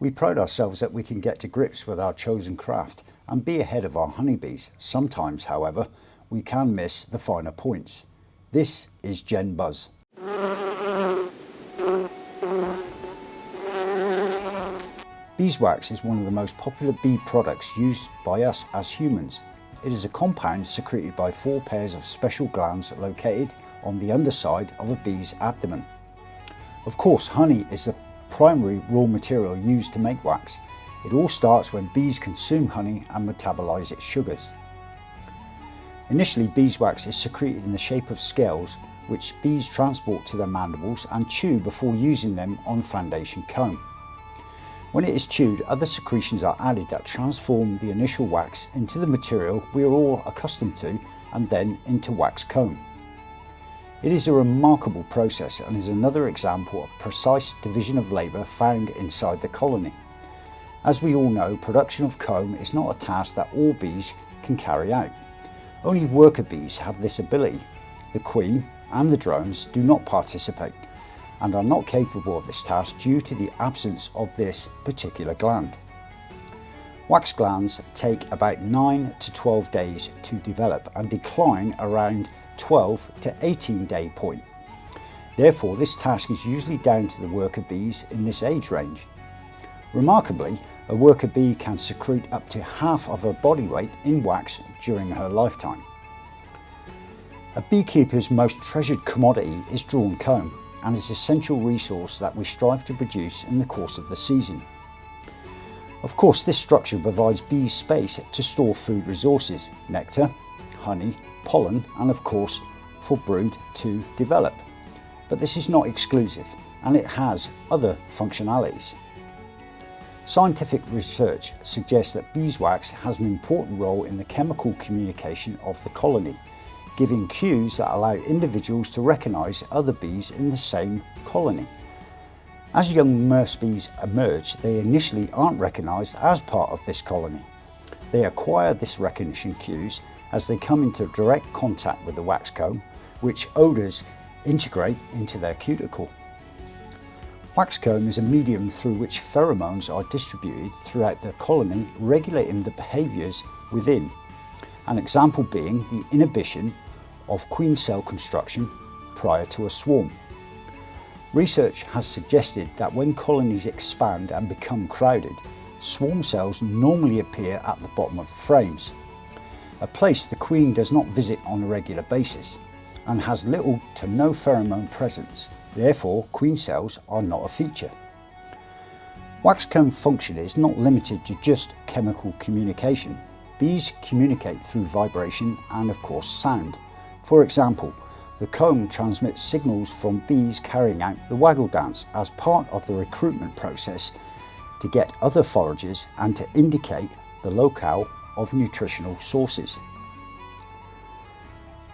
We pride ourselves that we can get to grips with our chosen craft and be ahead of our honeybees. Sometimes, however, we can miss the finer points. This is Gen Buzz. Beeswax is one of the most popular bee products used by us as humans. It is a compound secreted by 4 pairs of special glands located on the underside of a bee's abdomen. Of course, honey is the primary raw material used to make wax. It all starts when bees consume honey and metabolize its sugars. Initially, beeswax is secreted in the shape of scales, which bees transport to their mandibles and chew before using them on foundation comb. When it is chewed, other secretions are added that transform the initial wax into the material we are all accustomed to, and then into wax comb. It is a remarkable process and is another example of precise division of labour found inside the colony. As we all know, production of comb is not a task that all bees can carry out. Only worker bees have this ability. The queen and the drones do not participate and are not capable of this task due to the absence of this particular gland. Wax glands take about 9 to 12 days to develop and decline around 12 to 18 day point. Therefore, this task is usually down to the worker bees in this age range. Remarkably, a worker bee can secrete up to half of her body weight in wax during her lifetime. A beekeeper's most treasured commodity is drawn comb, and is an essential resource that we strive to produce in the course of the season. Of course, this structure provides bees space to store food resources, nectar, honey, pollen, and of course for brood to develop. But this is not exclusive, and it has other functionalities. Scientific research suggests that beeswax has an important role in the chemical communication of the colony, giving cues that allow individuals to recognise other bees in the same colony. As young nurse bees emerge, they initially aren't recognised as part of this colony. They acquire this recognition cues as they come into direct contact with the wax comb, which odours integrate into their cuticle. Wax comb is a medium through which pheromones are distributed throughout the colony, regulating the behaviours within. An example being the inhibition of queen cell construction prior to a swarm. Research has suggested that when colonies expand and become crowded, swarm cells normally appear at the bottom of the frames, a place the queen does not visit on a regular basis and has little to no pheromone presence. Therefore, queen cells are not a feature. Wax comb function is not limited to just chemical communication. Bees communicate through vibration and of course sound. For example, the comb transmits signals from bees carrying out the waggle dance as part of the recruitment process to get other foragers and to indicate the locale of nutritional sources.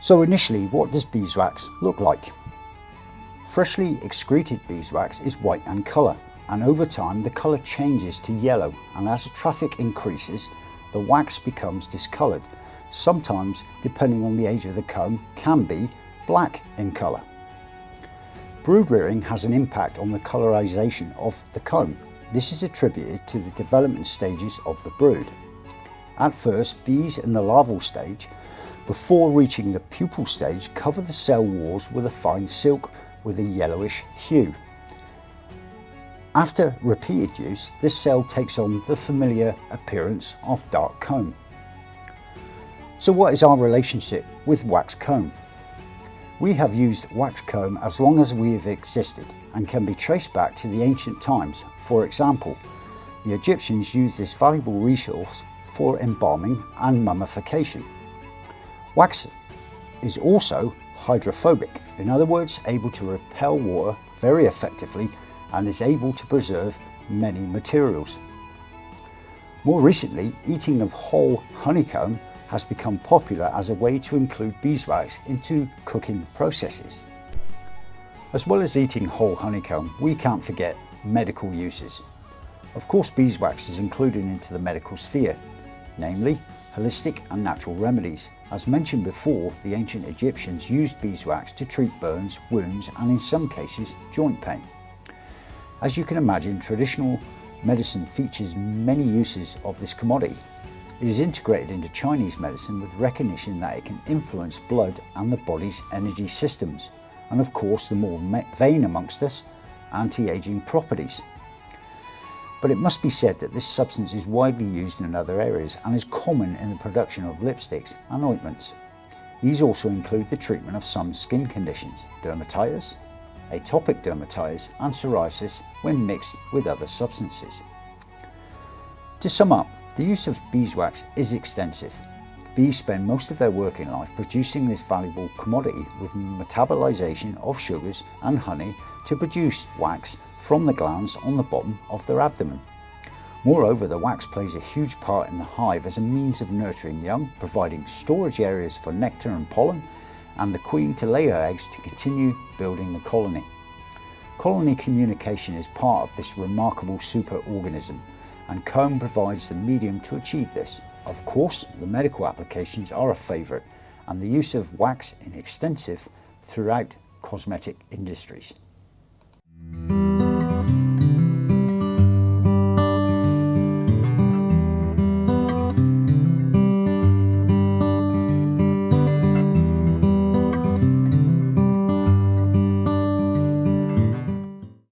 So initially, what does beeswax look like? Freshly excreted beeswax is white in colour, and over time the colour changes to yellow, and as the traffic increases, the wax becomes discoloured. Sometimes, depending on the age of the comb, can be black in colour. Brood rearing has an impact on the colorization of the comb. This is attributed to the development stages of the brood. At first, bees in the larval stage, before reaching the pupal stage, cover the cell walls with a fine silk with a yellowish hue. After repeated use, this cell takes on the familiar appearance of dark comb. So what is our relationship with wax comb? We have used wax comb as long as we have existed and can be traced back to the ancient times. For example, the Egyptians used this valuable resource for embalming and mummification. Wax is also hydrophobic, in other words, able to repel water very effectively and is able to preserve many materials. More recently, eating of whole honeycomb has become popular as a way to include beeswax into cooking processes. As well as eating whole honeycomb, we can't forget medical uses. Of course, beeswax is included into the medical sphere, namely holistic and natural remedies. As mentioned before, the ancient Egyptians used beeswax to treat burns, wounds, and in some cases, joint pain. As you can imagine, traditional medicine features many uses of this commodity. It is integrated into Chinese medicine with recognition that it can influence blood and the body's energy systems, and of course the more vain amongst us, anti-aging properties. But it must be said that this substance is widely used in other areas and is common in the production of lipsticks and ointments. These also include the treatment of some skin conditions, dermatitis, atopic dermatitis and psoriasis when mixed with other substances. To sum up, the use of beeswax is extensive. Bees spend most of their working life producing this valuable commodity with metabolization of sugars and honey to produce wax from the glands on the bottom of their abdomen. Moreover, the wax plays a huge part in the hive as a means of nurturing young, providing storage areas for nectar and pollen, and the queen to lay her eggs to continue building the colony. Colony communication is part of this remarkable superorganism, and comb provides the medium to achieve this. Of course, the medical applications are a favourite, and the use of wax is extensive throughout cosmetic industries.